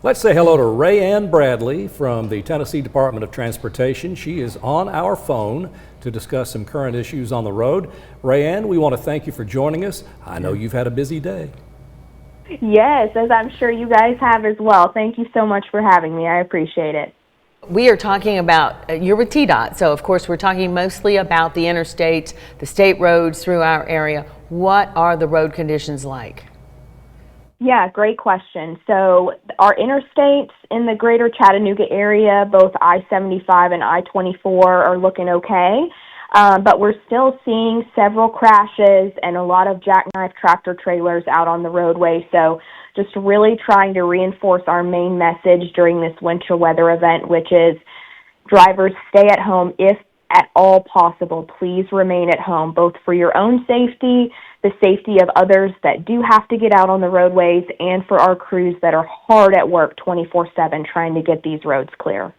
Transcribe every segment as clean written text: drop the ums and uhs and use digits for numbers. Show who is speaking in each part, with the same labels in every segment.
Speaker 1: Let's say hello to Rae Anne Bradley from the Tennessee Department of Transportation. She is on our phone to discuss some current issues on the road. Rae Anne, we want to thank you for joining us. I know you've had a busy day.
Speaker 2: Yes, as I'm sure you guys have as well. Thank you so much for having me. I appreciate it.
Speaker 3: We are talking about, you're with TDOT, so of course we're talking mostly about the interstates, the state roads through our area. What are the road conditions like?
Speaker 2: Yeah, great question. So our interstates in the greater Chattanooga area, both I-75 and I-24 are looking okay, but we're still seeing several crashes and a lot of jackknife tractor trailers out on the roadway. So just really trying to reinforce our main message during this winter weather event, which is drivers stay at home if at all possible. Please remain at home, both for your own safety, the safety of others that do have to get out on the roadways, and for our crews that are hard at work 24/7 trying to get these roads clear.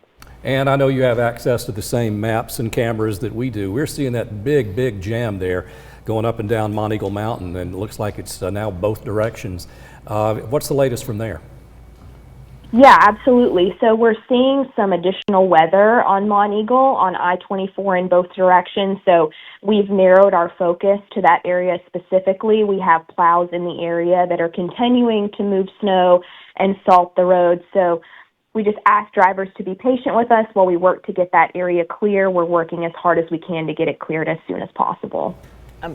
Speaker 1: And I know you have access to the same maps and cameras that we do. We're seeing that big jam there going up and down Mont Eagle Mountain, and it looks like it's now both directions. What's the latest from there?
Speaker 2: Yeah, absolutely. So we're seeing some additional weather on Mont Eagle on I-24 in both directions. So we've narrowed our focus to that area specifically. We have plows in the area that are continuing to move snow and salt the road. So we just ask drivers to be patient with us while we work to get that area clear. We're working as hard as we can to get it cleared as soon as possible.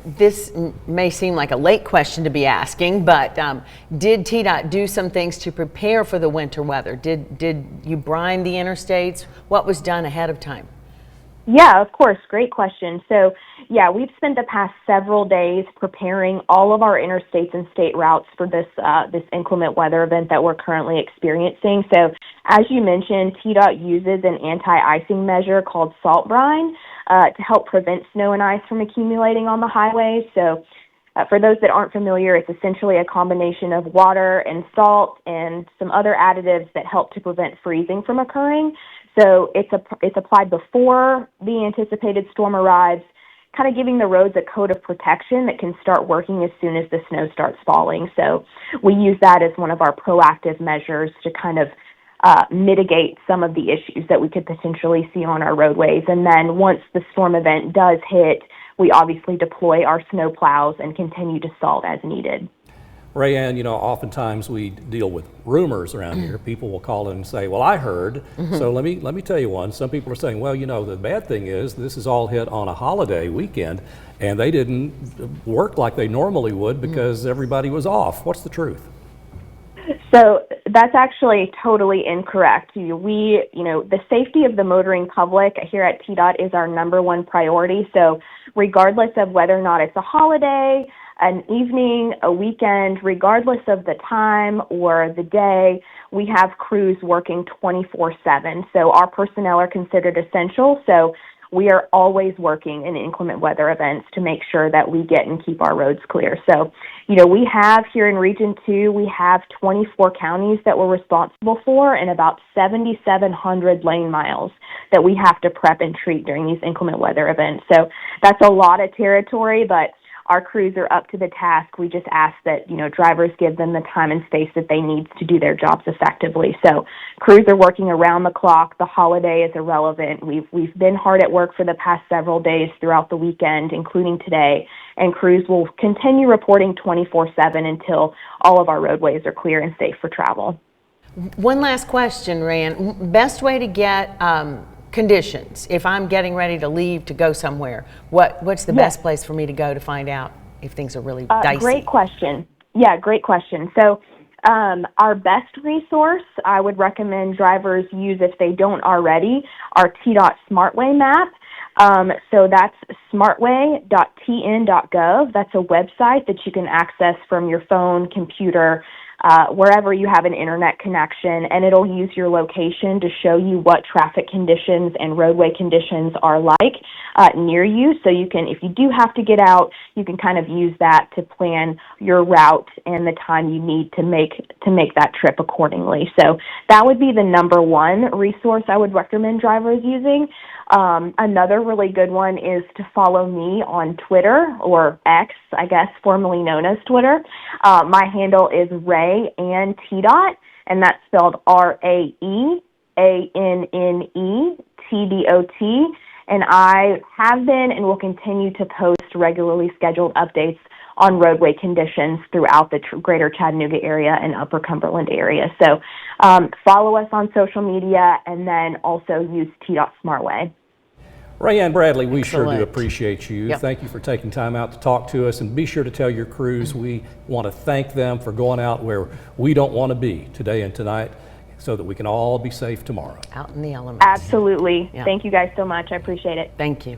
Speaker 3: This may seem like a late question to be asking, but did TDOT do some things to prepare for the winter weather? Did you brine the interstates? What was done ahead of time?
Speaker 2: Yeah, of course. Great question. So, yeah, we've spent the past several days preparing all of our interstates and state routes for this inclement weather event that we're currently experiencing. So, as you mentioned, TDOT uses an anti-icing measure called salt brine to help prevent snow and ice from accumulating on the highways. So, for those that aren't familiar, it's essentially a combination of water and salt and some other additives that help to prevent freezing from occurring. So it's applied before the anticipated storm arrives, kind of giving the roads a coat of protection that can start working as soon as the snow starts falling. So we use that as one of our proactive measures to kind of mitigate some of the issues that we could potentially see on our roadways. And then once the storm event does hit, we obviously deploy our snow plows and continue to salt as needed.
Speaker 1: Rae Anne, you know, oftentimes we deal with rumors around here. People will call in and say, well, I heard. So let me tell you one. Some people are saying, well, you know, the bad thing is this is all hit on a holiday weekend and they didn't work like they normally would because everybody was off. What's the truth?
Speaker 2: So that's actually totally incorrect. The safety of the motoring public here at TDOT is our #1 priority. So regardless of whether or not it's a holiday, an evening, a weekend, regardless of the time or the day, we have crews working 24/7. So our personnel are considered essential. So we are always working in inclement weather events to make sure that we get and keep our roads clear. So, we have here in Region 2, we have 24 counties that we're responsible for and about 7,700 lane miles that we have to prep and treat during these inclement weather events. So that's a lot of territory, but our crews are up to the task. We just ask that, drivers give them the time and space that they need to do their jobs effectively. So crews are working around the clock. The holiday is irrelevant. We've been hard at work for the past several days throughout the weekend, including today, and crews will continue reporting 24/7 until all of our roadways are clear and safe for travel.
Speaker 3: One last question, Rae Anne. Best way to get conditions if I'm getting ready to leave to go somewhere, what's the best place for me to go to find out if things are really dicey?
Speaker 2: Great question. Yeah, great question. So our best resource I would recommend drivers use if they don't already, our TDOT SmartWay map. So that's smartway.tn.gov. That's a website that you can access from your phone, computer, wherever you have an internet connection, and it'll use your location to show you what traffic conditions and roadway conditions are like near you. So you can, if you do have to get out, you can kind of use that to plan your route and the time you need to make that trip accordingly. So that would be the #1 resource I would recommend drivers using. Another really good one is to follow me on Twitter, or X, I guess, formerly known as Twitter. My handle is Rae Anne TDOT. and that's spelled RAEANNE TDOT. And I have been and will continue to post regularly scheduled updates on roadway conditions throughout the greater Chattanooga area and Upper Cumberland area. So follow us on social media, and then also use TDOT SmartWay.
Speaker 1: Rae Anne Bradley, we sure do
Speaker 3: Excellent.
Speaker 1: appreciate you.
Speaker 3: Yep.
Speaker 1: Thank you for taking time out to talk to us, and be sure to tell your crews we want to thank them for going out where we don't want to be today and tonight, so that we can all be safe tomorrow.
Speaker 3: Out in the elements.
Speaker 2: Absolutely.
Speaker 3: Yeah.
Speaker 2: Thank you guys so much. I appreciate it.
Speaker 3: Thank you.